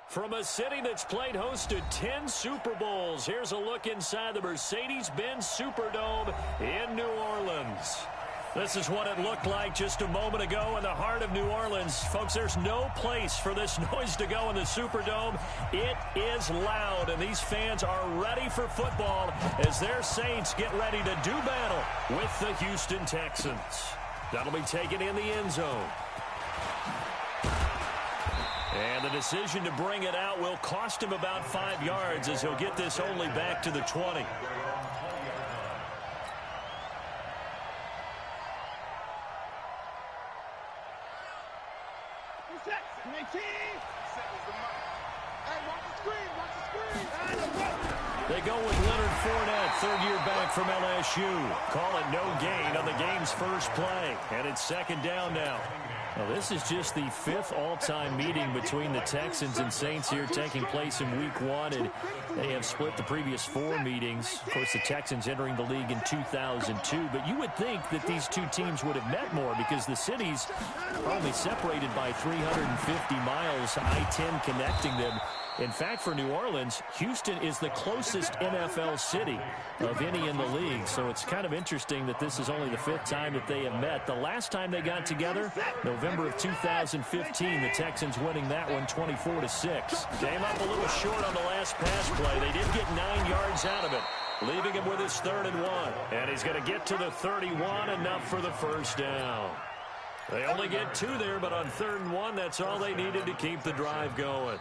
From a city that's played host to 10 Super Bowls, here's a look inside the Mercedes-Benz Superdome in New Orleans. This is what it looked like just a moment ago in the heart of New Orleans. Folks, there's no place for this noise to go in the Superdome. It is loud, and these fans are ready for football as their Saints get ready to do battle with the Houston Texans. That'll be taken in the end zone. And the decision to bring it out will cost him about 5 yards as he'll get this only back to the 20. They go with Leonard Fournette, third-year back from LSU. Call it no gain on the game's first play, and it's second down now. Well, this is just the 5th all-time meeting between the Texans and Saints here taking place in Week 1, and they have split the previous 4 meetings. Of course, the Texans entering the league in 2002, but you would think that these two teams would have met more because the cities are only separated by 350 miles, I-10 connecting them. In fact, for New Orleans, Houston is the closest NFL city of any in the league. So it's kind of interesting that this is only the 5th time that they have met. The last time they got together, November of 2015, the Texans winning that one 24-6. Came up a little short on the last pass play. They did get 9 yards out of it, leaving him with his 3rd and 1. And he's going to get to the 31, enough for the first down. They only get 2 there, but on 3rd and 1, that's all they needed to keep the drive going.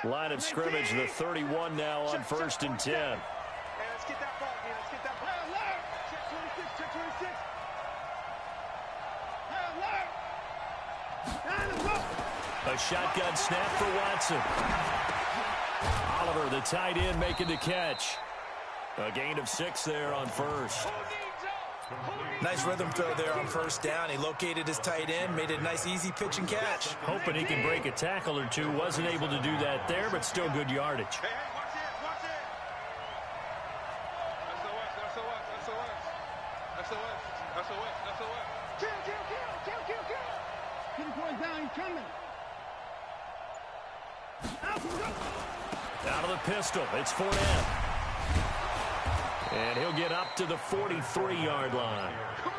Line of scrimmage, the 31 now on 1st and 10. Let's get that ball, man. Let's get that ball. Check 26, check 26. A shotgun snap for Watson. Oliver, the tight end, making the catch. A gain of 6 there on 1st. Nice rhythm throw there on 1st down. He located his tight end, made it a nice, easy pitch and catch. Hoping he can break a tackle or two. Wasn't able to do that there, but still good yardage. Hey, watch it, watch it. That's Kill. Get him going down, he's coming. Out of the pistol, it's Fournette. And he'll get up to the 43-yard line.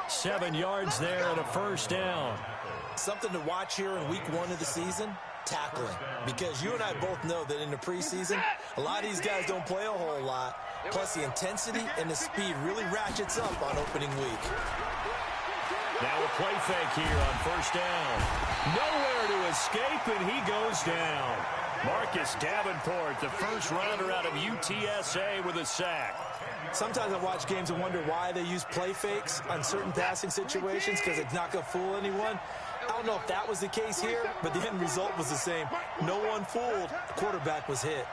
7 yards there and a 1st down. Something to watch here in week 1 of the season, tackling. Because you and I both know that in the preseason, a lot of these guys don't play a whole lot. Plus the intensity and the speed really ratchets up on opening week. Now a play fake here on 1st down. Nowhere to escape, and he goes down. Marcus Davenport, the first rounder out of UTSA, with a sack. Sometimes I watch games and wonder why they use play fakes on certain passing situations because it's not going to fool anyone. I don't know if that was the case here, but the end result was the same. No one fooled. The quarterback was hit.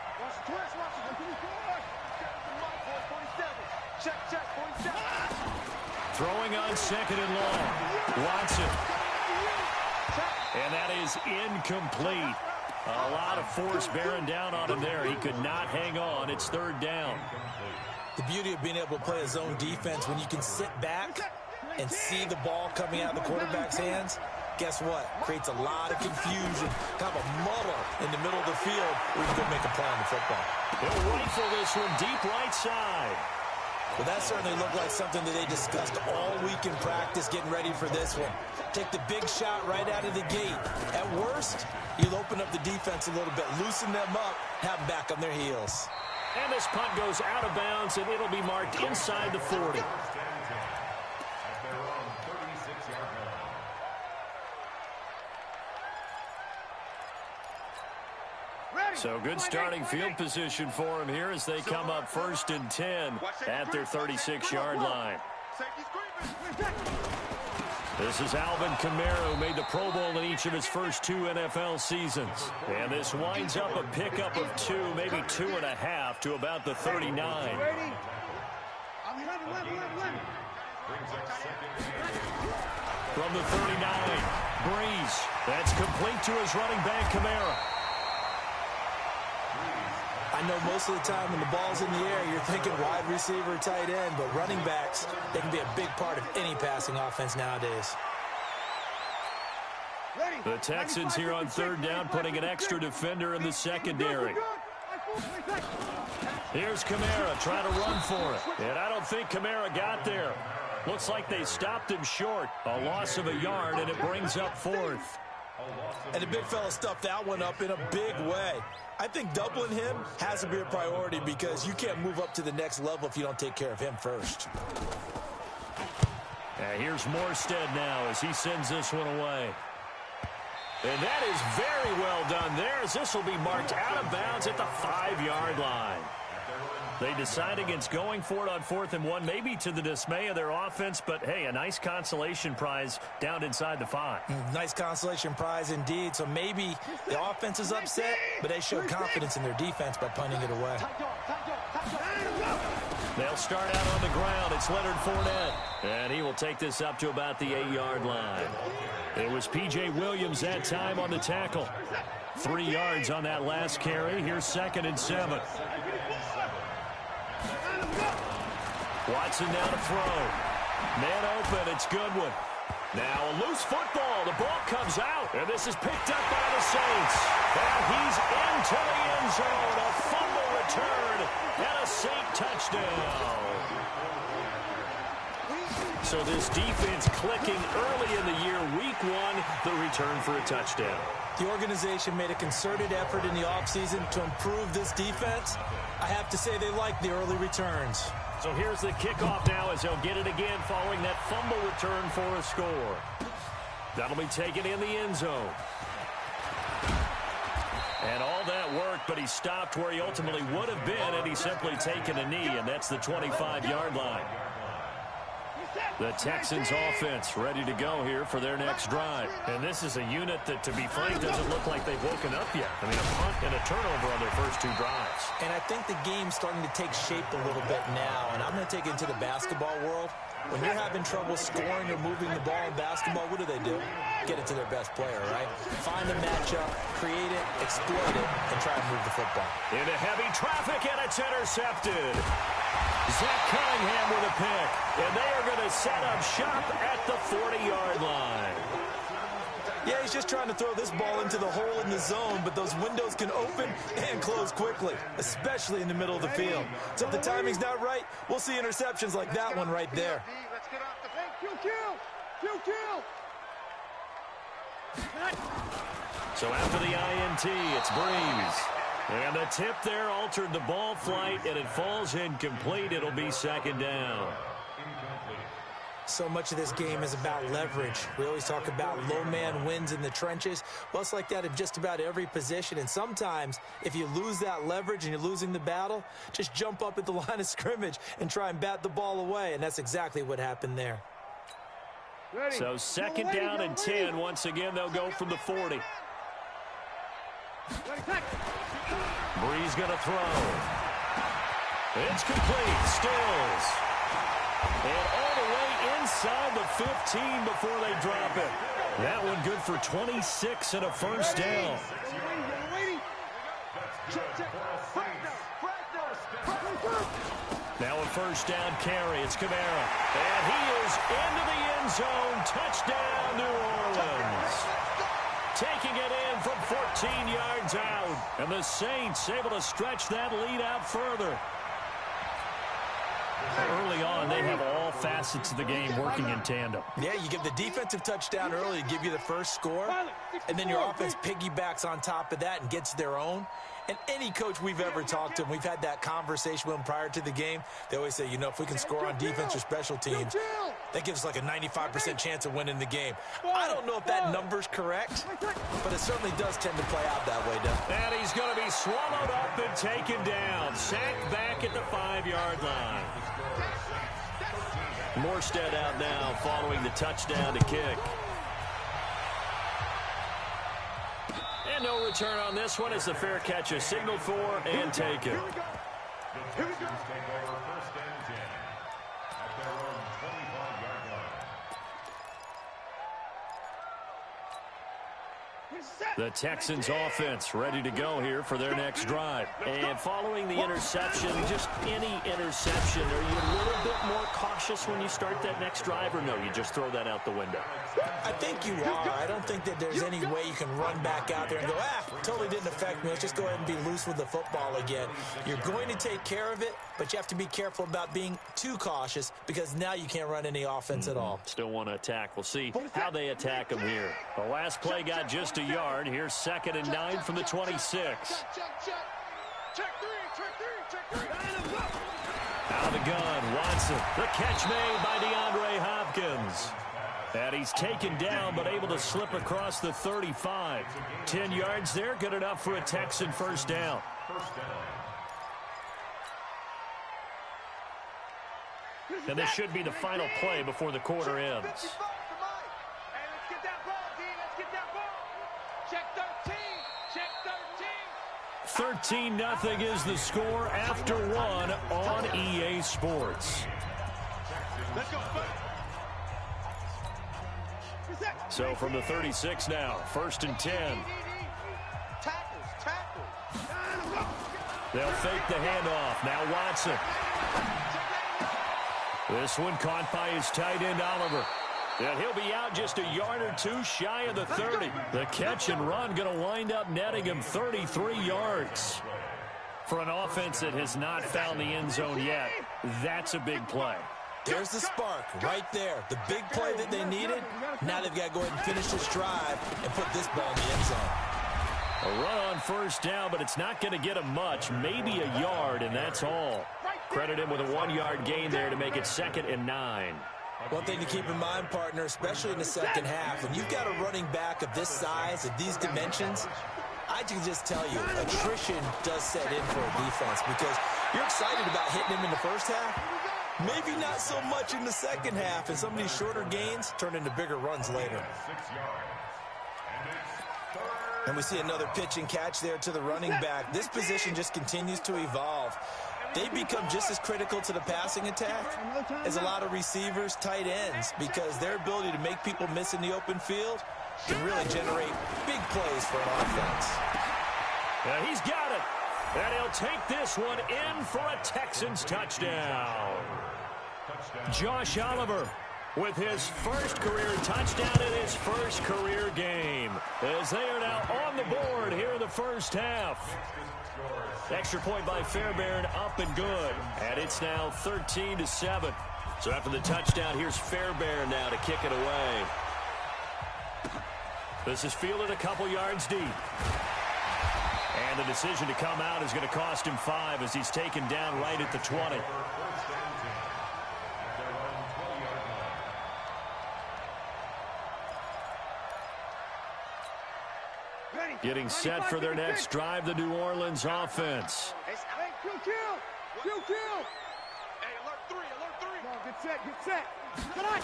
Throwing on 2nd and long. Watson. And that is incomplete. A lot of force bearing down on him there. He could not hang on. It's 3rd down. The beauty of being able to play a zone defense when you can sit back and see the ball coming out of the quarterback's hands, guess what? Creates a lot of confusion, kind of a muddle in the middle of the field where you can go make a play on the football. He'll rifle this one deep right side. Well, that certainly looked like something that they discussed all week in practice getting ready for this one. Take the big shot right out of the gate. At worst, you'll open up the defense a little bit, loosen them up, have them back on their heels. And this punt goes out of bounds, and it'll be marked inside the 40. So good starting field position for him here as they come up 1st and 10 at their 36-yard line. This is Alvin Kamara, who made the Pro Bowl in each of his first 2 NFL seasons. And this winds up a pickup of 2, maybe 2.5 to about the 39. From the 39, Breeze. That's complete to his running back, Kamara. I know most of the time when the ball's in the air, you're thinking wide receiver, tight end, but running backs, they can be a big part of any passing offense nowadays. The Texans here on third down, putting an extra defender in the secondary. Here's Kamara trying to run for it. And I don't think Kamara got there. Looks like they stopped him short. A loss of a yard, and it brings up fourth. And the big fella stuffed that one up in a big way. I think doubling him has to be a priority because you can't move up to the next level if you don't take care of him first. Here's Morstead now as he sends this one away. And that is very well done there, as this will be marked out of bounds at the 5-yard line. They decide against going for it on 4th and 1, maybe to the dismay of their offense, but hey, a nice consolation prize down inside the 5. Nice consolation prize indeed. So maybe the offense is upset, but they showed confidence in their defense by punting it away. They'll start out on the ground. It's Leonard Fournette, and he will take this up to about the 8-yard line. It was P.J. Williams that time on the tackle. 3 yards on that last carry. Here's 2nd and 7. Watson now to throw. Man open. It's Goodwin. Now a loose football. The ball comes out, and this is picked up by the Saints. And he's into the end zone. A fumble return and a Saint touchdown. So this defense clicking early in the year. Week 1, the return for a touchdown. The organization made a concerted effort in the offseason to improve this defense. I have to say they like the early returns. So here's the kickoff now as they'll get it again following that fumble return for a score. That'll be taken in the end zone. And all that worked, but he stopped where he ultimately would have been had he simply taken a knee, and that's the 25-yard line. The Texans offense ready to go here for their next drive. And this is a unit that, to be frank, doesn't look like they've woken up yet. I mean, a punt and a turnover on their first 2 drives. And I think the game's starting to take shape a little bit now. And I'm going to take it into the basketball world. When you're having trouble scoring or moving the ball in basketball, what do? Get it to their best player, right? Find a matchup, create it, exploit it, and try to move the football. Into heavy traffic, and it's intercepted. Zach Cunningham with a pick, and they are going to set up shop at the 40-yard line. Yeah, he's just trying to throw this ball into the hole in the zone, but those windows can open and close quickly, especially in the middle of the field. So if the timing's not right, we'll see interceptions like that one right there. Let's get off the bank. Kill. So after the INT, it's Breeze. And the tip there altered the ball flight, and it falls incomplete. It'll be 2nd down. So much of this game is about leverage. We always talk about low man wins in the trenches. Well, it's like that in just about every position. And sometimes, if you lose that leverage and you're losing the battle, just jump up at the line of scrimmage and try and bat the ball away. And that's exactly what happened there. So 2nd down and 10. Once again, they'll go from the 40. Breeze going to throw. It's complete. Stills. And all the way inside the 15 before they drop it. That one good for 26 and a first down. Now a first down carry. It's Kamara. And he is into the end zone. Touchdown, New Orleans. Taking it in from 14 yards out. And the Saints able to stretch that lead out further. Early on, they have all facets of the game working in tandem. Yeah, you give the defensive touchdown early to give you the first score, and then your offense piggybacks on top of that and gets their own. And any coach we've ever talked to, and we've had that conversation with them prior to the game, they always say, you know, if we can score on defense or special teams, that gives us like a 95% chance of winning the game. I don't know if that number's correct, but it certainly does tend to play out that way, Doug. And he's going to be swallowed up and taken down. Sacked back at the 5-yard line. Morstead out now following the touchdown to kick. And no return on this one as the fair catch is signaled for and taken. Here we go. The Texans offense ready to go here for their next drive. And following the interception, just any interception, are you a little bit more cautious when you start that next drive, or no, you just throw that out the window? I think you are. I don't think that there's any way you can run back out there and go, totally didn't affect me. Let's just go ahead and be loose with the football again. You're going to take care of it, but you have to be careful about being too cautious because now you can't run any offense at all. Still want to attack. We'll see how they attack them here. The last play got just a yard. Here's 2nd and 9 from the 26. Check three. Out of the gun, Watson. The catch made by DeAndre Hopkins. And he's taken down, but able to slip across the 35. 10 yards there, good enough for a Texan first down. And this should be the final play before the quarter ends. Hey, let's get that ball, D. Let's get that ball. Check 13. 13-0 is the score after one on EA Sports. Let's go. So from the 36 now, 1st and 10. Tackles. They'll fake the handoff. Now Watson. This one caught by his tight end, Oliver. And he'll be out just a yard or two shy of the 30. The catch and run going to wind up netting him 33 yards. For an offense that has not found the end zone yet, that's a big play. There's the spark right there. The big play that they needed. Now they've got to go ahead and finish this drive and put this ball in the end zone. A run on first down, but it's not going to get him much. Maybe a yard, and that's all. Credit him with a 1-yard gain there to make it 2nd and 9. One thing to keep in mind, partner, especially in the second half, when you've got a running back of this size, of these dimensions, I can just tell you, attrition does set in for a defense because you're excited about hitting him in the first half. Maybe not so much in the second half, and some of these shorter gains turn into bigger runs later. And we see another pitch and catch there to the running back. This position just continues to evolve. They become just as critical to the passing attack as a lot of receivers, tight ends, because their ability to make people miss in the open field can really generate big plays for an offense. Yeah, he's got it. And he'll take this one in for a Texans touchdown. Josh Oliver with his first career touchdown in his first career game, as they are now on the board here in the first half. Extra point by Fairbairn, up and good. And it's now 13-7. So after the touchdown, here's Fairbairn now to kick it away. This is fielded a couple yards deep. And the decision to come out is going to cost him 5 as he's taken down right at the 20. Getting set for their next drive, the New Orleans offense. Hey, Q. Hey, alert 3. Get set. Come on.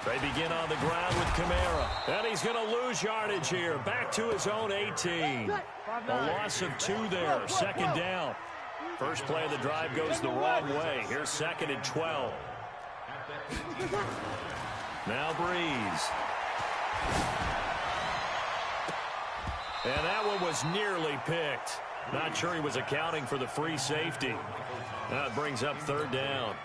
They begin on the ground with Kamara. And he's going to lose yardage here. Back to his own 18. A loss of 2 there. 2nd down. First play of the drive goes the wrong way. Here's 2nd and 12. Now Breeze. And that one was nearly picked. Not sure he was accounting for the free safety. That brings up 3rd down.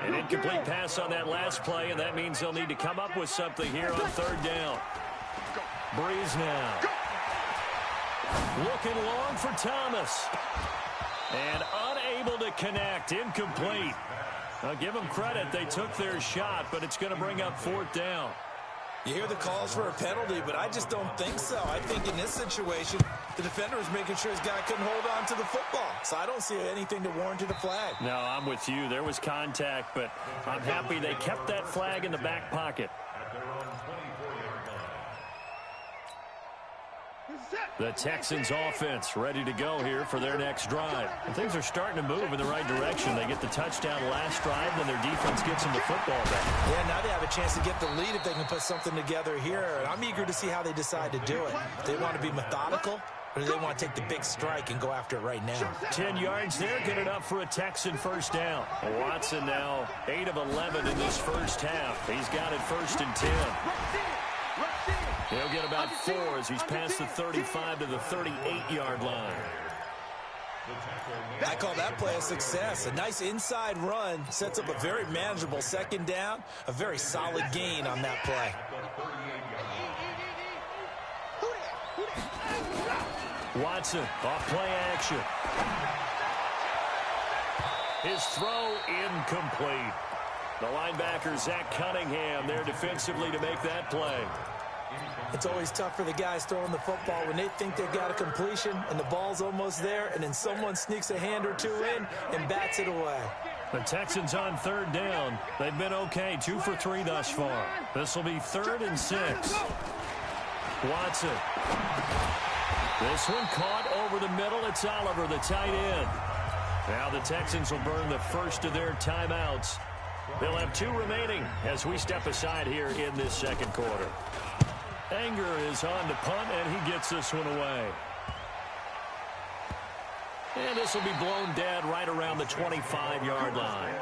An incomplete pass on that last play, and that means they'll need to come up with something here on 3rd down. Breeze now. Looking long for Thomas. And unable to connect. Incomplete. I'll give them credit. They took their shot, but it's going to bring up 4th down. You hear the calls for a penalty, but I just don't think so. I think in this situation, the defender was making sure his guy couldn't hold on to the football. So I don't see anything to warrant a flag. No, I'm with you. There was contact, but I'm happy they kept that flag in the back pocket. The Texans offense ready to go here for their next drive. And things are starting to move in the right direction. They get the touchdown last drive, then their defense gets them the football back. Yeah, now they have a chance to get the lead if they can put something together here. And I'm eager to see how they decide to do it. They want to be methodical, or do they want to take the big strike and go after it right now? 10 yards there, good enough for a Texan first down. Watson now 8 of 11 in this first half. He's got it 1st and 10. He'll get about 4 as he's past the 35 to the 38-yard line. I call that play a success. A nice inside run sets up a very manageable second down, a very solid gain on that play. Watson, off play action. His throw incomplete. The linebacker, Zach Cunningham, there defensively to make that play. It's always tough for the guys throwing the football when they think they've got a completion and the ball's almost there, and then someone sneaks a hand or two in and bats it away. The Texans on third down. They've been okay, 2 for 3 thus far. This will be 3rd and 6. Watson. This one caught over the middle. It's Oliver, the tight end. Now the Texans will burn the first of their timeouts. They'll have 2 remaining as we step aside here in this second quarter. Anger is on to punt, and he gets this one away. And this will be blown dead right around the 25-yard line.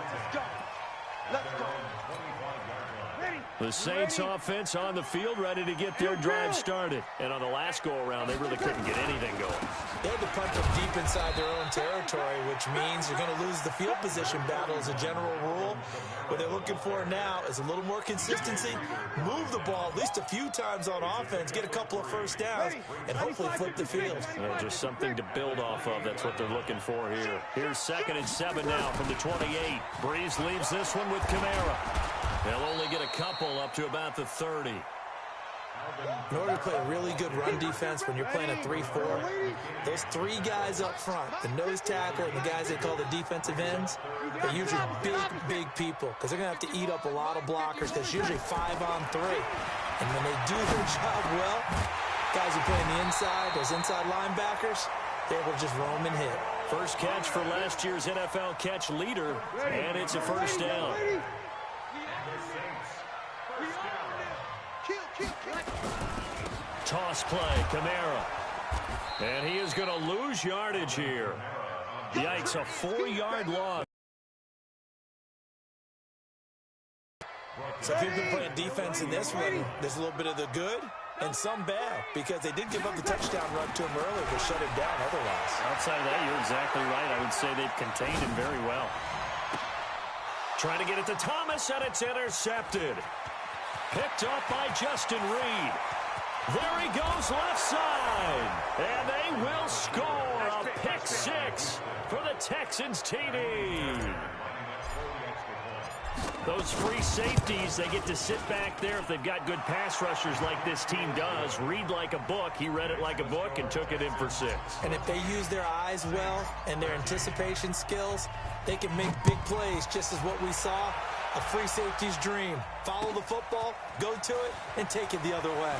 Let's go. The Saints offense on the field, ready to get their drive started. And on the last go-around, they really couldn't get anything going. They had to punt them deep inside their own territory, which means you're going to lose the field position battle as a general rule. What they're looking for now is a little more consistency, move the ball at least a few times on offense, get a couple of first downs, and hopefully flip the field. Yeah, just something to build off of. That's what they're looking for here. Here's 2nd and 7 now from the 28. Breeze leaves this one with Kamara. They'll only get a couple up to about the 30. In order to play a really good run defense when you're playing a 3-4, those 3 guys up front, the nose tackle and the guys they call the defensive ends, they're usually big people because they're going to have to eat up a lot of blockers because it's usually 5 on 3. And when they do their job well, guys who play on the inside, those inside linebackers, they're able to just roam and hit. First catch for last year's NFL catch leader, and it's a first down. Toss play, Kamara. And he is going to lose yardage here. Yikes, a 4-yard loss. So if you've been playing defense in this one, there's a little bit of the good and some bad because they did give up the touchdown run to him earlier but shut him down otherwise. Outside of that, you're exactly right. I would say they've contained him very well. Trying to get it to Thomas, and it's intercepted. Picked up by Justin Reed. There he goes left side. And they will score a pick 6 for the Texans TD. Those free safeties, they get to sit back there if they've got good pass rushers like this team does. Read like a book. He read it like a book and took it in for 6. And if they use their eyes well and their anticipation skills, they can make big plays, just as what we saw. A free safety's dream. Follow the football, go to it, and take it the other way.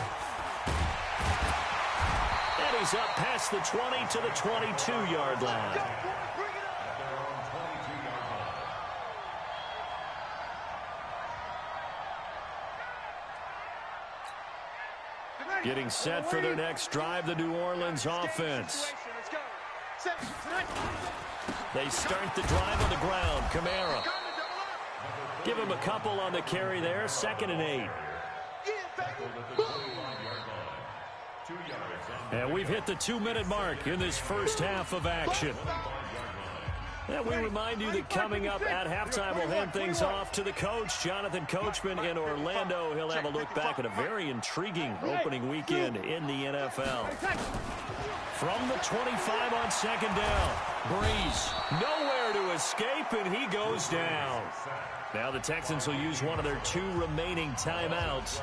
And he's up past the 20 to the 22-yard line. Getting set for their next drive, the New Orleans offense. They start the drive on the ground. Kamara. Give him a couple on the carry there. 2nd and 8. And we've hit the 2-minute mark in this first half of action. And we remind you that coming up at halftime, we'll hand things off to the coach, Jonathan Coachman in Orlando. He'll have a look back at a very intriguing opening weekend in the NFL. From the 25 on 2nd down, Breeze nowhere to escape, and he goes down. Now the Texans will use one of their 2 remaining timeouts.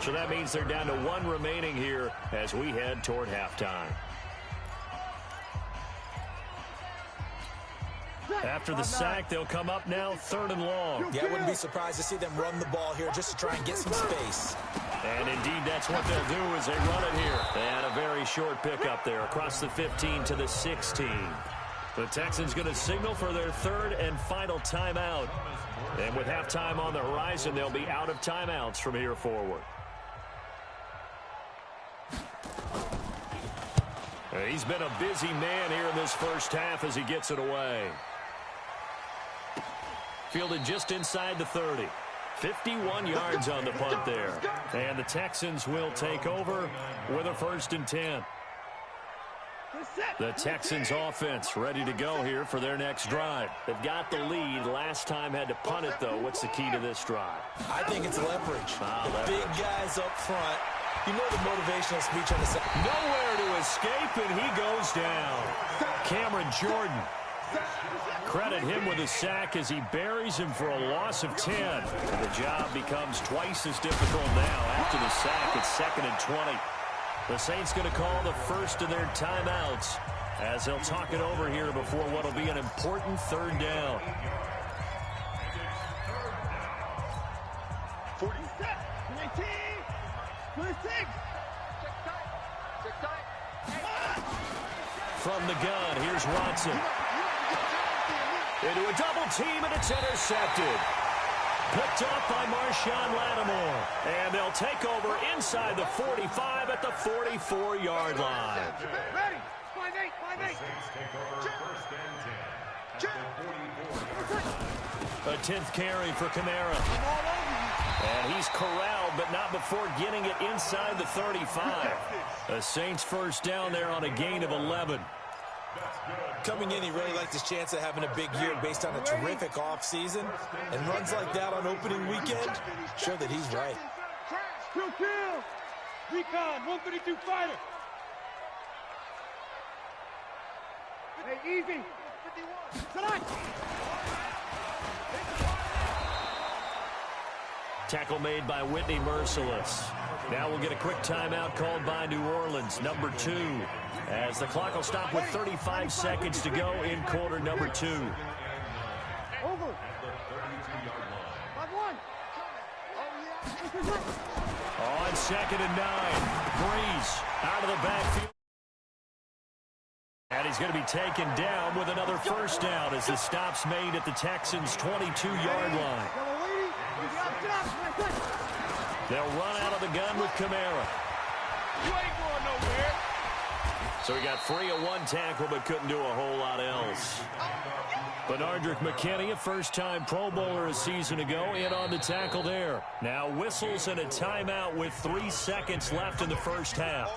So that means they're down to 1 remaining here as we head toward halftime. After the sack, they'll come up now 3rd and long. Yeah, I wouldn't be surprised to see them run the ball here just to try and get some space. And indeed, that's what they'll do as they run it here. And a very short pickup there across the 15 to the 16. The Texans going to signal for their 3rd and final timeout. And with halftime on the horizon, they'll be out of timeouts from here forward. He's been a busy man here in this first half as he gets it away. Fielded just inside the 30. 51 yards on the punt there. And the Texans will take over with a 1st and 10. The Texans offense ready to go here for their next drive. They've got the lead. Last time had to punt it, though. What's the key to this drive? I think it's leverage. The big guys up front. You know the motivational speech on the side. Nowhere to escape, and he goes down. Cameron Jordan. Credit him with a sack as he buries him for a loss of 10. And the job becomes twice as difficult now after the sack. It's 2nd and 20. The Saints going to call the first of their timeouts as they'll talk it over here before what will be an important 3rd down. 47, 19, 26. From the gun, here's Watson. Into a double team, and it's intercepted. Picked off by Marshawn Lattimore. And they'll take over inside the 45 at the 44-yard line. Ready. 5-8, 5-8. A 10th carry for Kamara. And he's corralled, but not before getting it inside the 35. The Saints 1st down there on a gain of 11. Coming in, he really liked his chance of having a big year based on a terrific offseason. And runs like that on opening weekend show that he's right. Kill. Recon, 132 fighter. Hey, easy. 51. Tackle made by Whitney Merciless. Now we'll get a quick timeout called by New Orleans, number 2. As the clock will stop with 35 seconds to go in quarter number 2. Over. 5-1. On 2nd and 9. Breeze out of the backfield. And he's going to be taken down with another 1st down as the stop's made at the Texans' 22-yard line. They'll run out of the gun with Kamara. You ain't going nowhere. So he got free of 1 tackle but couldn't do a whole lot else. Benardrick McKinney, a first-time Pro Bowler a season ago, in on the tackle there. Now whistles and a timeout with 3 seconds left in the 1st half.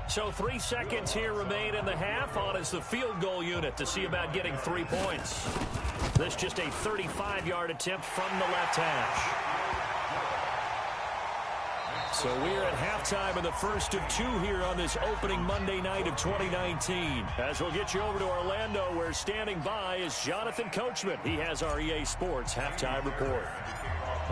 So 3 seconds here remain in the half on as the field goal unit to see about getting 3 points. This just a 35-yard attempt from the left hash. So we're at halftime in the first of 2 here on this opening Monday night of 2019. As we'll get you over to Orlando, where standing by is Jonathan Coachman. He has our EA Sports halftime report.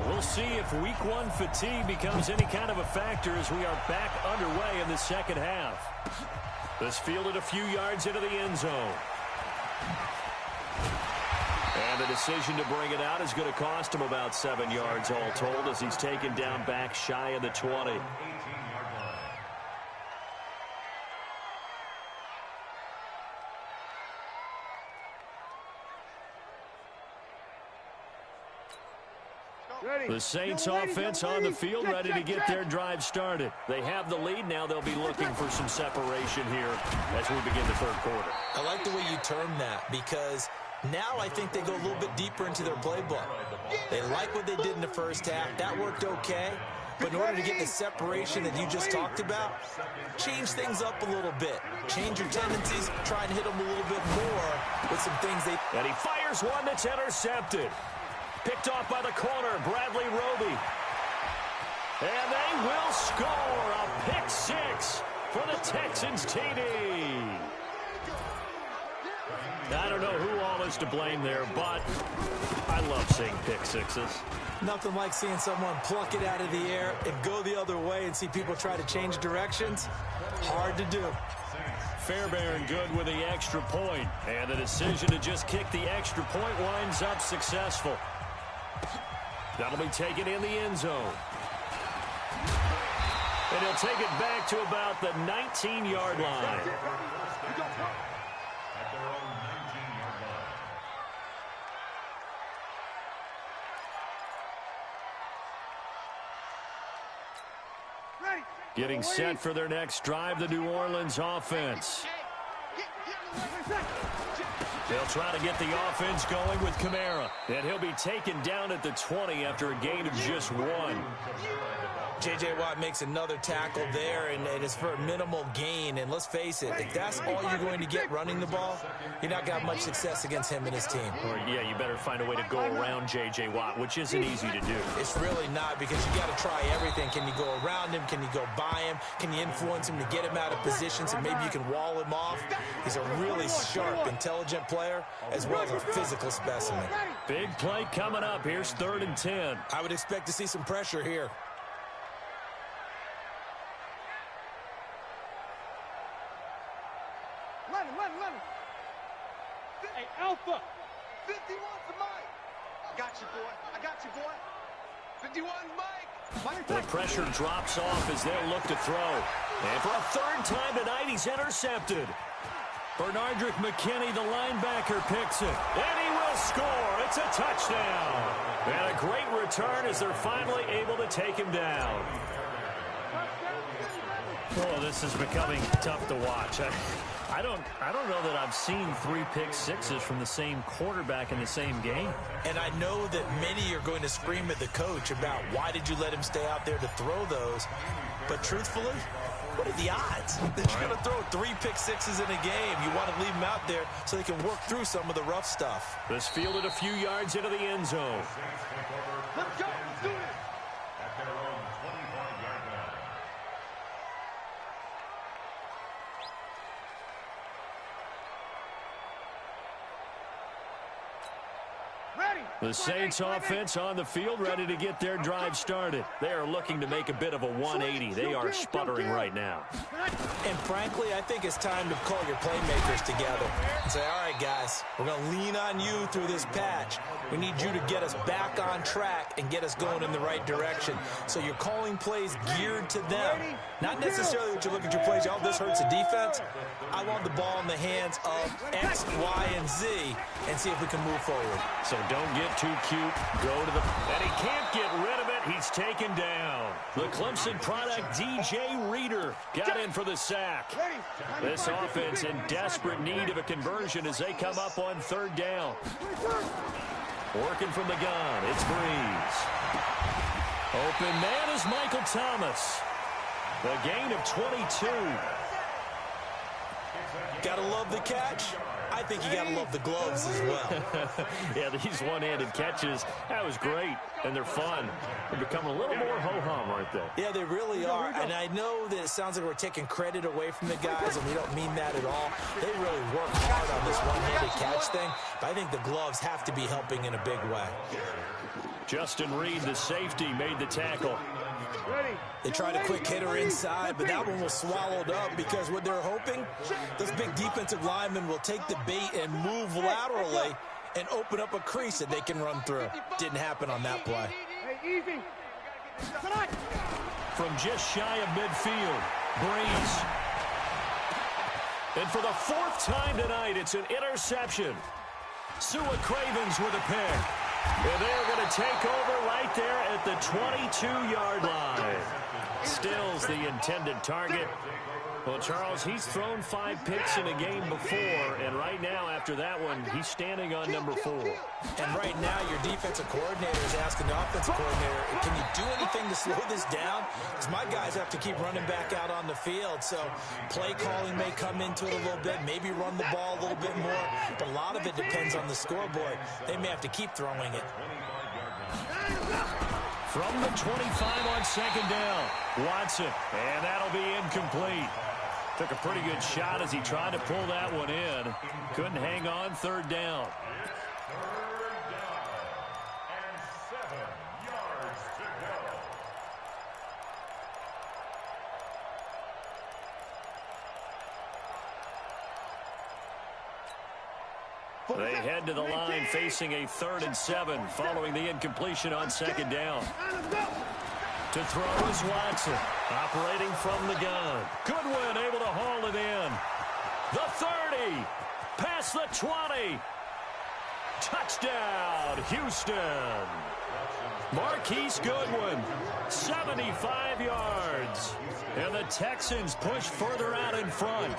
We'll see if week 1 fatigue becomes any kind of a factor as we are back underway in the 2nd half. This fielded a few yards into the end zone. And the decision to bring it out is going to cost him about 7 yards all told as he's taken down back shy of the 20. The Saints offense on the field ready to get their drive started. They have the lead. Now they'll be looking for some separation here as we begin the 3rd quarter. I like the way you term that because now I think they go a little bit deeper into their playbook. They like what they did in the 1st half. That worked okay. But in order to get the separation that you just talked about, change things up a little bit. Change your tendencies. Try and hit them a little bit more with some things they... And he fires one that's intercepted. Picked off by the corner, Bradley Roby. And they will score a pick 6 for the Texans TD. I don't know who all is to blame there, but I love seeing pick 6s. Nothing like seeing someone pluck it out of the air and go the other way and see people try to change directions. Hard to do. Fairbairn good with the extra point, and the decision to just kick the extra point winds up successful. That'll be taken in the end zone. And he'll take it back to about the 19-yard line. Getting set for their next drive, the New Orleans offense. They'll try to get the offense going with Kamara. And he'll be taken down at the 20 after a gain of just 1. J.J. Watt makes another tackle there, and it's for a minimal gain. And let's face it, if that's all you're going to get running the ball, you're not going to have much success against him and his team. Or, yeah, you better find a way to go around J.J. Watt, which isn't easy to do. It's really not, because you got to try everything. Can you go around him? Can you go by him? Can you influence him to get him out of positions, and maybe you can wall him off? He's a really sharp, intelligent player, as well as a physical specimen. Big play coming up. Here's 3rd and 10. I would expect to see some pressure here. Hey, Alpha. 51 for Mike. I got you, boy. I got you, boy. 51, Mike. The pressure drops off as they'll look to throw. And for a 3rd time tonight, he's intercepted. Bernardrick McKinney, the linebacker, picks it. And he will score. It's a touchdown. And a great return as they're finally able to take him down. Oh, this is becoming tough to watch. I don't know that I've seen 3 pick-sixes from the same quarterback in the same game. And I know that many are going to scream at the coach about why did you let him stay out there to throw those. But truthfully, what are the odds that you're going to throw 3 pick-sixes in a game? You want to leave them out there so they can work through some of the rough stuff. This fielded a few yards into the end zone. Let's go. Let's do it. The Saints offense on the field, ready to get their drive started. They are looking to make a bit of a 180. They are sputtering right now. And frankly, I think it's time to call your playmakers together and say, all right, guys, we're going to lean on you through this patch. We need you to get us back on track and get us going in the right direction. So you're calling plays geared to them. Not necessarily that you look at your plays, oh, this hurts the defense. I want the ball in the hands of X, Y, and Z and see if we can move forward. So don't get too cute. Go to the... And he can't get rid of it. He's taken down. The Clemson product, DJ Reader, got in for the sack. This offense in desperate need of a conversion as they come up on 3rd down. Working from the gun, it's Breeze. Open man is Michael Thomas. The gain of 22. Gotta love the catch. I think you got to love the gloves as well. Yeah, these one-handed catches, that was great, and they're fun. They're becoming a little more ho-hum, aren't they? Yeah, they really are, and I know that it sounds like we're taking credit away from the guys, and we don't mean that at all. They really work hard on this one-handed catch thing, but I think the gloves have to be helping in a big way. Justin Reed, the safety, made the tackle. They tried a quick hitter inside, but that one was swallowed up because what they're hoping, those big defensive linemen will take the bait and move laterally and open up a crease that they can run through. Didn't happen on that play. From just shy of midfield, Breeze. And for the 4th time tonight, it's an interception. Sua Cravens with a pick. And they're going to take over right there at the 22-yard line. Stills the intended target. Well, Charles, he's thrown 5 picks in a game before, and right now, after that one, he's standing on number 4. And right now, your defensive coordinator is asking the offensive coordinator, can you do anything to slow this down? Because my guys have to keep running back out on the field, so play calling may come into it a little bit, maybe run the ball a little bit more, but a lot of it depends on the scoreboard. They may have to keep throwing it. From the 25 on 2nd down, Watson, and that'll be incomplete. Took a pretty good shot as he tried to pull that one in. Couldn't hang on 3rd down. 3rd down and 7 yards to go. They head to the line facing a 3rd and 7 following the incompletion on 2nd down. To throw is Watson, operating from the gun. Goodwin able to haul it in. The 30, past the 20. Touchdown, Houston. Marquise Goodwin, 75 yards. And the Texans push further out in front.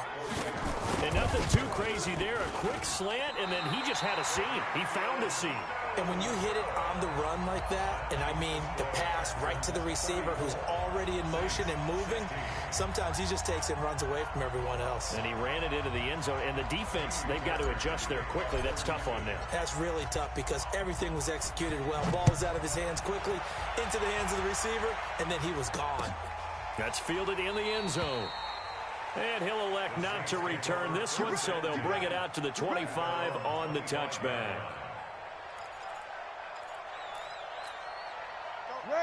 And nothing too crazy there. A quick slant, and then he just had a seam. He found a seam. And when you hit it on the run like that, and I mean the pass right to the receiver who's already in motion and moving, sometimes he just takes it and runs away from everyone else. And he ran it into the end zone. And the defense, they've got to adjust there quickly. That's tough on them. That's really tough because everything was executed well. Ball was out of his hands quickly, into the hands of the receiver, and then he was gone. That's fielded in the end zone. And he'll elect not to return this one, so they'll bring it out to the 25 on the touchback.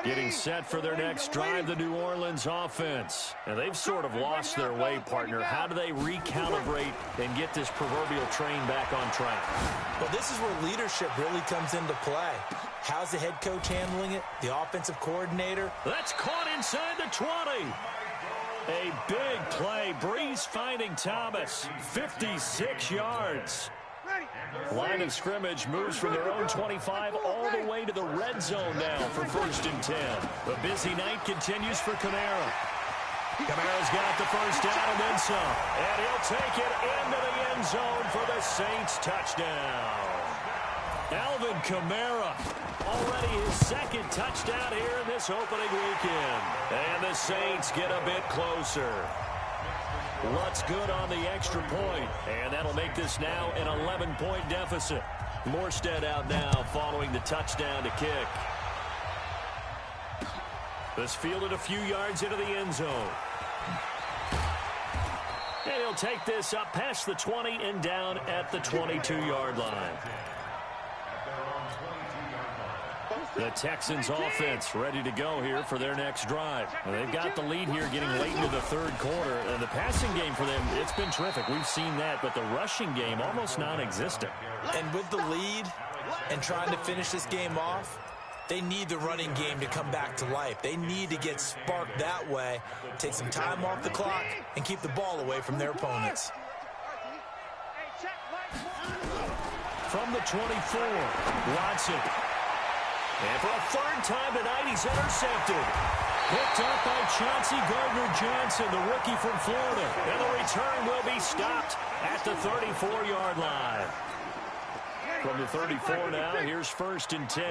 Getting set for their next drive, the New Orleans offense. And they've sort of lost their way, partner. How do they recalibrate and get this proverbial train back on track? Well, this is where leadership really comes into play. How's the head coach handling it? The offensive coordinator? That's caught inside the 20. A big play. Breeze finding Thomas. 56 yards. Line of scrimmage moves from their own 25 all the way to the red zone now for 1st and 10. The busy night continues for Kamara. Kamara's got the first down and then some. And he'll take it into the end zone for the Saints touchdown. Alvin Kamara, already his second touchdown here in this opening weekend. And the Saints get a bit closer. Lutz good on the extra point, and that'll make this now an 11-point deficit. Morstead out now following the touchdown to kick. This fielded a few yards into the end zone. And he'll take this up past the 20 and down at the 22-yard line. The Texans offense ready to go here for their next drive. And they've got the lead here getting late into the third quarter. And the passing game for them, it's been terrific. We've seen that, but the rushing game almost non-existent. And with the lead and trying to finish this game off, they need the running game to come back to life. They need to get sparked that way, take some time off the clock, and keep the ball away from their opponents. From the 24, Watson. And for a third time tonight, he's intercepted. Picked up by Chauncey Gardner-Johnson, the rookie from Florida. And the return will be stopped at the 34-yard line. From the 34 now, here's 1st and 10.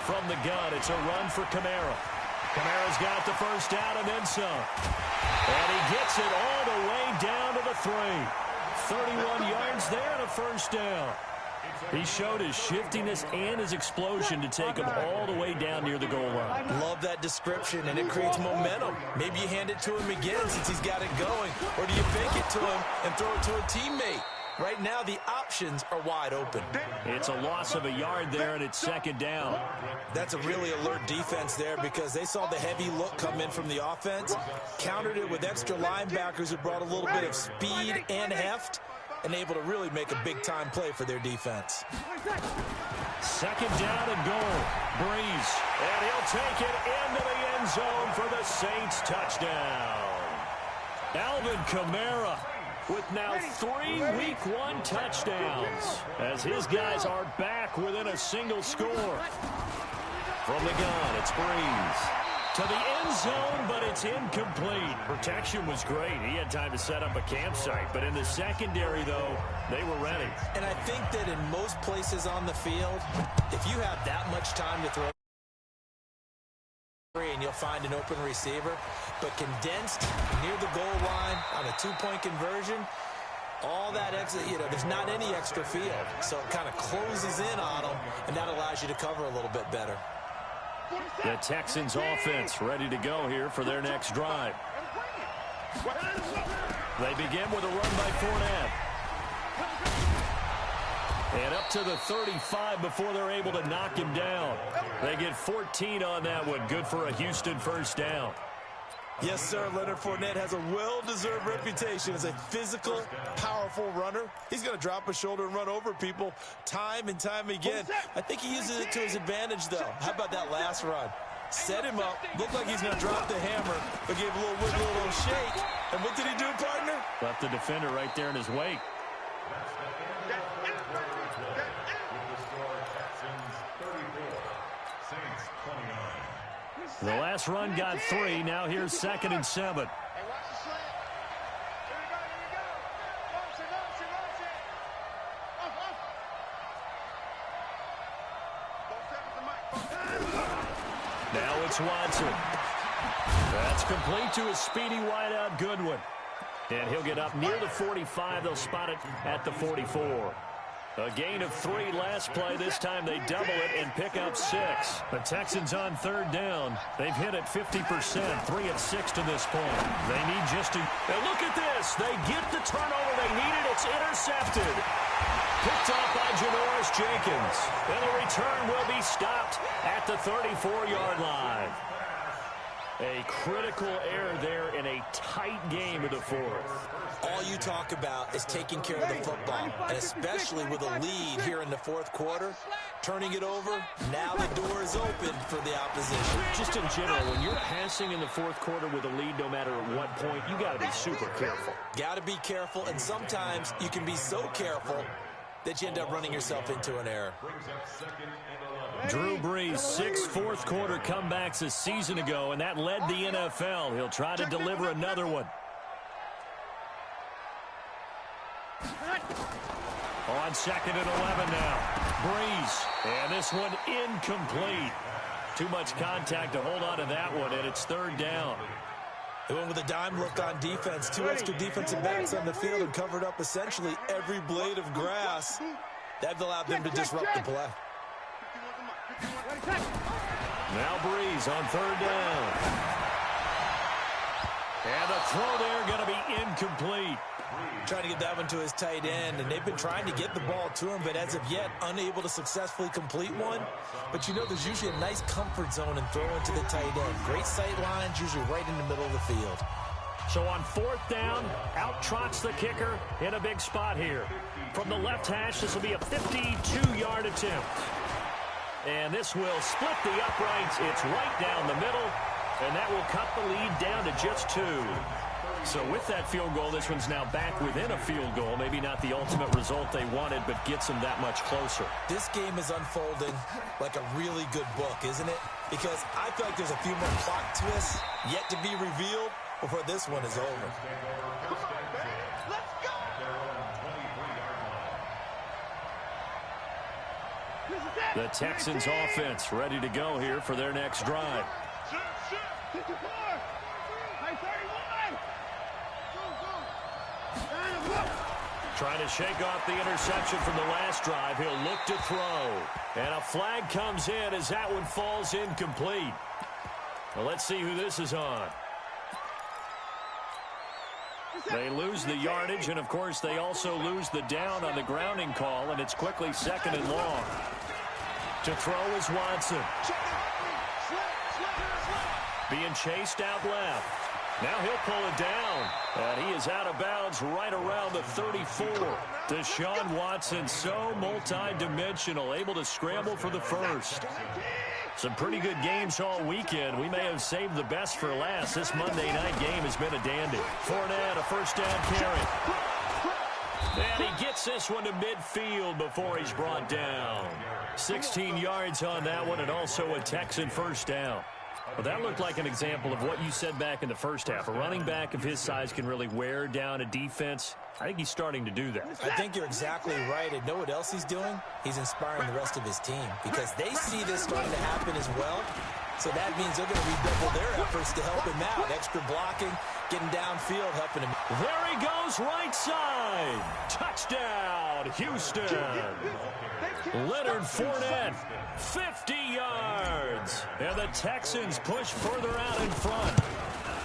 From the gun, it's a run for Kamara. Kamara's got the first down and then some. And he gets it all the way down to the 3. 31 yards there and a first down. He showed his shiftiness and his explosion to take him all the way down near the goal line. Love that description, and it creates momentum. Maybe you hand it to him again since he's got it going, or do you fake it to him and throw it to a teammate? Right now, the options are wide open. It's a loss of a yard there, and it's 2nd down. That's a really alert defense there because they saw the heavy look come in from the offense, countered it with extra linebackers who brought a little bit of speed and heft, and able to really make a big-time play for their defense. 2nd down and goal. Breeze. And he'll take it into the end zone for the Saints touchdown. Alvin Kamara with now 3 Week 1 touchdowns as his guys are back within a single score. From the gun, it's Breeze. To the end zone, but it's incomplete. Protection was great. He had time to set up a campsite. But in the secondary, though, they were ready. And I think that in most places on the field, if you have that much time to throw, and you'll find an open receiver, but condensed near the goal line on a 2-point conversion, all that extra, there's not any extra field. So it kind of closes in on them, and that allows you to cover a little bit better. The Texans offense ready to go here for their next drive. They begin with a run by Fournette. And up to the 35 before they're able to knock him down. They get 14 on that one. Good for a Houston first down. Yes, sir. Leonard Fournette has a well-deserved reputation as a physical, powerful runner. He's going to drop a shoulder and run over people time and time again. I think he uses it to his advantage, though. How about that last run? Set him up, looked like he's going to drop the hammer, but gave a little wiggle, a little shake. And what did he do, partner? Left the defender right there in his wake. The last run got 3. Now here's 2nd and 7. Hey, watch the slant. Here we go, here we go. Launch it, launch it, launch it. Both seconds to Mike. Now it's Watson. That's complete to a speedy wideout Goodwin. And he'll get up near the 45. They'll spot it at the 44. A gain of 3 last play. This time they double it and pick up 6. The Texans on 3rd down. They've hit it 50%, 3 of 6 to this point. They need just to... Now look at this. They get the turnover they needed. It's intercepted. Picked off by Janoris Jenkins. And the return will be stopped at the 34-yard line. A critical error there in a tight game of the 4th. All you talk about is taking care of the football, and especially with a lead here in the 4th quarter, turning it over, now the door is open for the opposition. Just in general, when you're passing in the 4th quarter with a lead, no matter at what point, you got to be super careful. Got to be careful, and sometimes you can be so careful that you end up running yourself into an error. Drew Brees, 6 fourth-quarter comebacks a season ago, and that led the NFL. He'll try to deliver another one. On 2nd and 11 now. Brees, and this one incomplete. Too much contact to hold on to that one, and it's 3rd down. They went with a dime look on defense. 2 extra defensive backs on the field and covered up essentially every blade of grass. That allowed them to disrupt the play. Now Brees on 3rd down. And the throw there going to be incomplete. Trying to get that one to his tight end, and they've been trying to get the ball to him, but as of yet, unable to successfully complete one. But you know there's usually a nice comfort zone in throwing to the tight end. Great sight lines, usually right in the middle of the field. So on 4th down, out trots the kicker in a big spot here. From the left hash, this will be a 52-yard attempt. And this will split the uprights. It's right down the middle, and that will cut the lead down to just 2. So with that field goal, this one's now back within a field goal. Maybe not the ultimate result they wanted, but gets them that much closer. This game is unfolding like a really good book, isn't it? Because I feel like there's a few more plot twists yet to be revealed before this one is over. Let's go! The Texans offense ready to go here for their next drive. 54! High 31! Trying to shake off the interception from the last drive. He'll look to throw. And a flag comes in as that one falls incomplete. Well, let's see who this is on. They lose the yardage, and, of course, they also lose the down on the grounding call, and it's quickly 2nd and long. To throw is Watson. Being chased out left. Now he'll pull it down. And he is out of bounds right around the 34. Deshaun Watson, so multi-dimensional, able to scramble for the first. Some pretty good games all weekend. We may have saved the best for last. This Monday night game has been a dandy. Fournette, a first down carry. And he gets this one to midfield before he's brought down. 16 yards on that one, and also a Texan first down. Well, that looked like an example of what you said back in the first half. A running back of his size can really wear down a defense. I think he's starting to do that. I think you're exactly right. And know what else he's doing? He's inspiring the rest of his team because they see this starting to happen as well. So that means they're going to redouble their efforts to help him out. Extra blocking, getting downfield, helping him. There he goes, right side. Touchdown, Houston. Leonard Fournette, 50 yards. And the Texans push further out in front.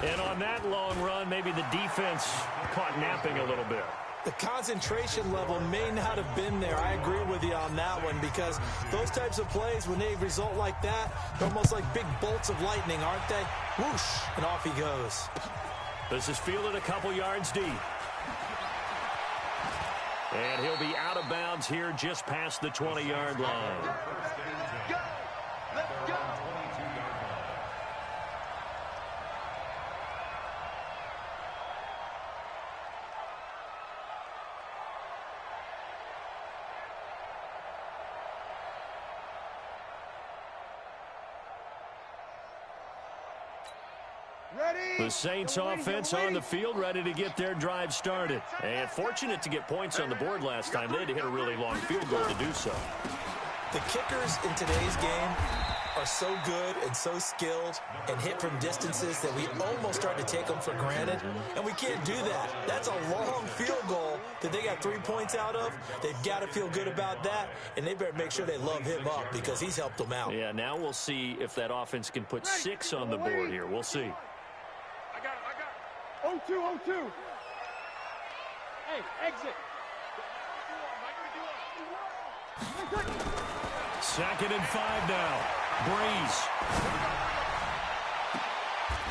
And on that long run, maybe the defense caught napping a little bit. The concentration level may not have been there. I agree with you on that one because those types of plays, when they result like that, they're almost like big bolts of lightning, aren't they? Whoosh, and off he goes. This is fielded a couple yards deep. And he'll be out of bounds here just past the 20-yard line. Go! Let's go! The Saints offense on the field, ready to get their drive started. And fortunate to get points on the board last time. They had to hit a really long field goal to do so. The kickers in today's game are so good and so skilled and hit from distances that we almost start to take them for granted, and we can't do that. That's a long field goal that they got 3 points out of. They've got to feel good about that, and they better make sure they love him up because he's helped them out. Yeah, now we'll see if that offense can put 6 on the board here. We'll see. I got it. 0-2, 0-2. Hey, exit. 2nd and 5 now. Breeze.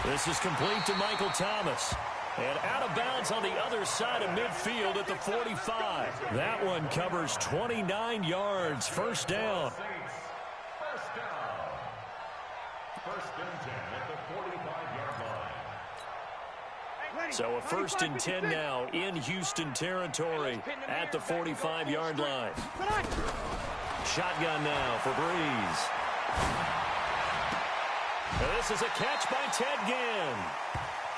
This is complete to Michael Thomas. And out of bounds on the other side of midfield at the 45. That one covers 29 yards. First down. First down. First and 10 at the 45-yard line. So a 1st and 10 now in Houston territory at the 45-yard line. Shotgun now for Breeze. This is a catch by Ted Ginn.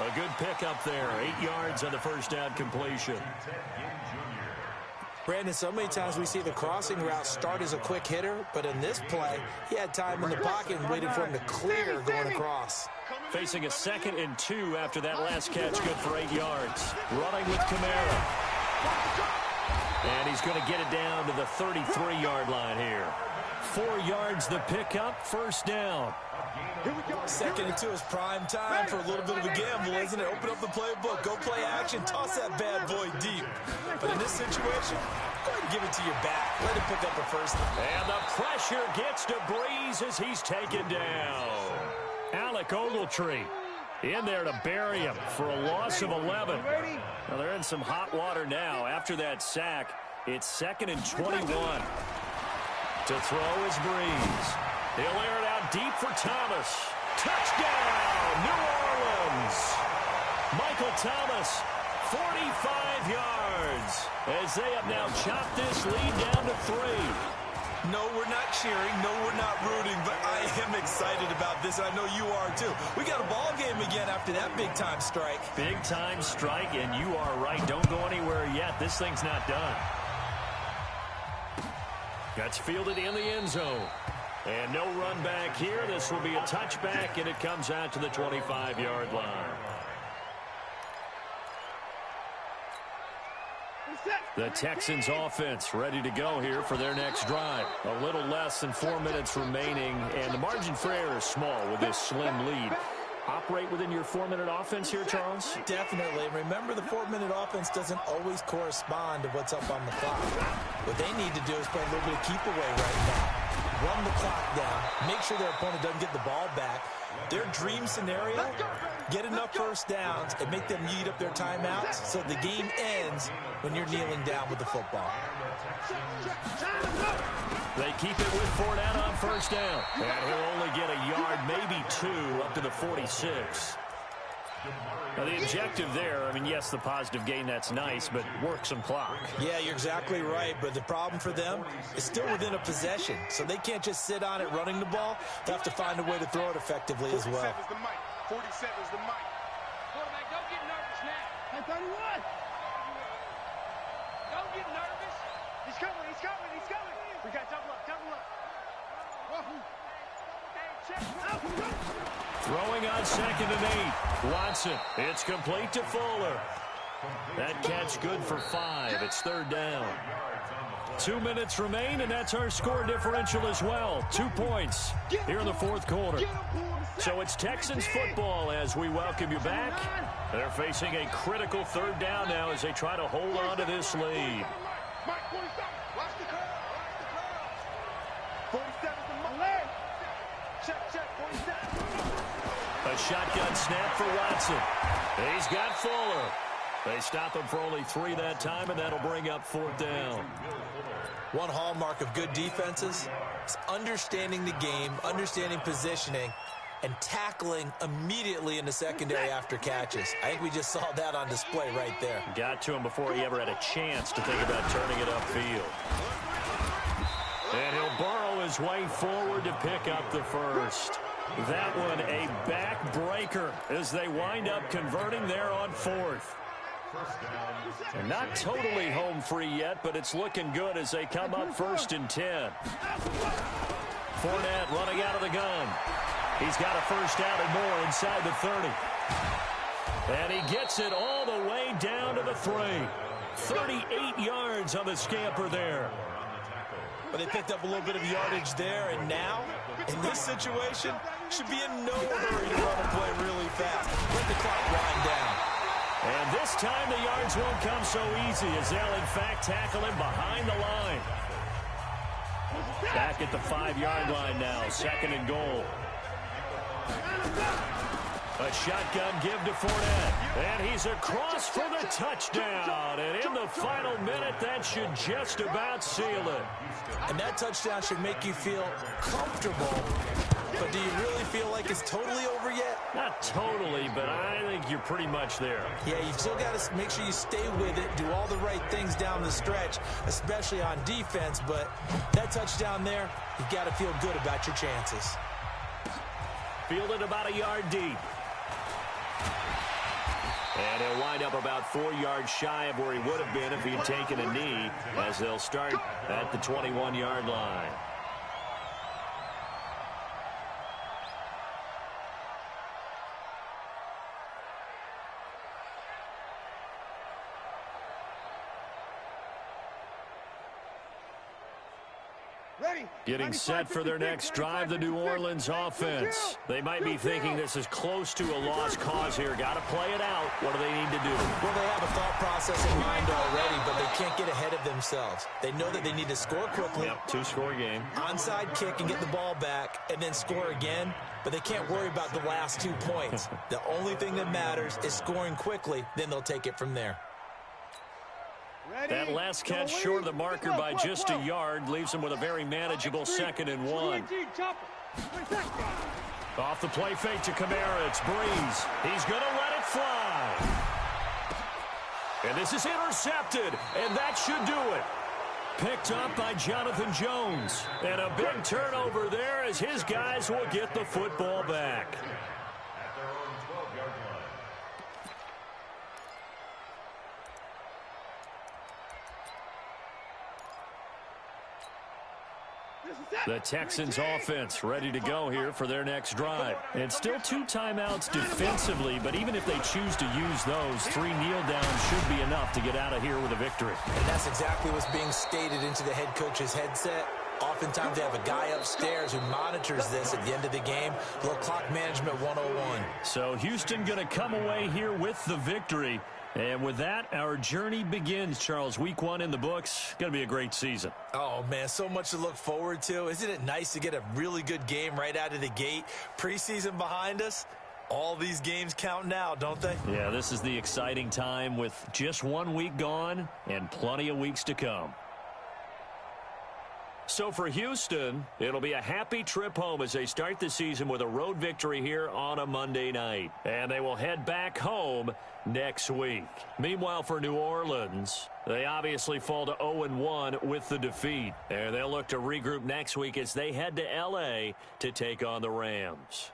A good pickup there. 8 yards on the first down completion. Brandon, so many times we see the crossing route start as a quick hitter, but in this play, he had time in the pocket and waited for him to clear going across. Facing a 2nd and 2 after that last catch, good for 8 yards. Running with Kamara. And he's going to get it down to the 33-yard line here. 4 yards the pickup, first down. 2nd and 2 is prime time for a little bit of a gamble, isn't it? Open up the playbook, go play action, toss that bad boy deep. But in this situation, go ahead and give it to your back. Let him pick up a first. And the pressure gets to Breeze as he's taken down. Alec Ogletree in there to bury him for a loss of 11. Now they're in some hot water now. After that sack, it's 2nd and 21. To throw is Breeze. He'll air it out deep for Thomas. Touchdown, New Orleans. Michael Thomas, 45 yards, as they have now chopped this lead down to 3. No, we're not cheering. No, we're not rooting, but I am excited about this. I know you are too. We got a ball game again after that big-time strike. Big-time strike, and you are right. Don't go anywhere yet. This thing's not done. That's fielded in the end zone. And no run back here. This will be a touchback, and it comes out to the 25-yard line. The Texans offense ready to go here for their next drive. A little less than 4 minutes remaining, and the margin for error is small with this slim lead. Operate within your 4-minute offense here, Charles? Definitely. Remember, the 4-minute offense doesn't always correspond to what's up on the clock. What they need to do is play a little bit of keep away right now. Run the clock down. Make sure their opponent doesn't get the ball back. Their dream scenario, get enough first downs and make them eat up their timeouts so the game ends when you're kneeling down with the football. They keep it with Fournette on first down. And he'll only get a yard, maybe 2, up to the 46. Now, the objective there, I mean, yes, the positive gain, that's nice, but work some clock. Yeah, you're exactly right, but the problem for them is still within a possession, so they can't just sit on it running the ball. They have to find a way to throw it effectively as well. 47 is the mic. 47 is the mic. Quarterback, don't get nervous now. Hey, 31. Don't get nervous. He's coming, he's coming, he's coming. We got double up, double up. Throwing on 2nd and 8. Watson. It's complete to Fuller. That catch good for 5. It's 3rd down. 2 minutes remain, and that's our score differential as well. 2 points here in the 4th quarter. So it's Texans football as we welcome you back. They're facing a critical 3rd down now as they try to hold on to this lead. Mike, 47. Watch the curve. Watch the curve. 47 is the leg. Check, check. 47. A shotgun snap for Watson. He's got Fuller. They stop him for only 3 that time, and that'll bring up 4th down. One hallmark of good defenses is understanding the game, understanding positioning, and tackling immediately in the secondary after catches. I think we just saw that on display right there. Got to him before he ever had a chance to think about turning it upfield. And he'll burrow his way forward to pick up the first. That one a backbreaker as they wind up converting there on fourth. They're not totally home free yet, but it's looking good as they come up 1st and 10. Fournette running out of the gun. He's got a first down and more inside the 30. And he gets it all the way down to the 3. 38 yards on the scamper there. But they picked up a little bit of yardage there, and now, in this situation, should be in no hurry to run a play really fast. Let the clock wind down. And this time the yards won't come so easy as they'll, in fact, tackle him behind the line. Back at the 5-yard line now, 2nd and goal. A shotgun give to Fournette. And he's across for the touchdown. And in the final minute, that should just about seal it. And that touchdown should make you feel comfortable. But do you really feel like it's totally over yet? Not totally, but I think you're pretty much there. Yeah, you've still got to make sure you stay with it, do all the right things down the stretch, especially on defense. But that touchdown there, you've got to feel good about your chances. Fielded about a yard deep. And he'll wind up about 4 yards shy of where he would have been if he had taken a knee, as they'll start at the 21-yard line. Getting set for their next drive, the New Orleans offense. They might be thinking this is close to a lost cause here. Got to play it out. What do they need to do? Well, they have a thought process in mind already, but they can't get ahead of themselves. They know that they need to score quickly. Yep, 2-score game. Onside kick and get the ball back and then score again, but they can't worry about the last 2 points. The only thing that matters is scoring quickly, then they'll take it from there. That last catch short of the marker by just a yard leaves him with a very manageable 2nd and 1. Off the play fake to Kamara, it's Breeze. He's going to let it fly. And this is intercepted, and that should do it. Picked up by Jonathan Jones. And a big turnover there as his guys will get the football back. The Texans offense ready to go here for their next drive. And still 2 timeouts defensively, but even if they choose to use those, 3 kneel downs should be enough to get out of here with a victory. And that's exactly what's being stated into the head coach's headset. Oftentimes they have a guy upstairs who monitors this at the end of the game. A little clock management 101. So Houston going to come away here with the victory. And with that, our journey begins, Charles. Week 1 in the books. Going to be a great season. Oh, man, so much to look forward to. Isn't it nice to get a really good game right out of the gate? Preseason behind us. All these games count now, don't they? Yeah, this is the exciting time with just 1 week gone and plenty of weeks to come. So for Houston, it'll be a happy trip home as they start the season with a road victory here on a Monday night. And they will head back home next week. Meanwhile, for New Orleans, they obviously fall to 0-1 with the defeat. And they'll look to regroup next week as they head to L.A. to take on the Rams.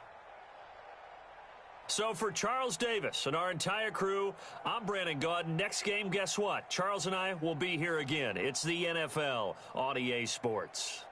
So for Charles Davis and our entire crew, I'm Brandon Gaudin. Next game, guess what? Charles and I will be here again. It's the NFL on EA Sports.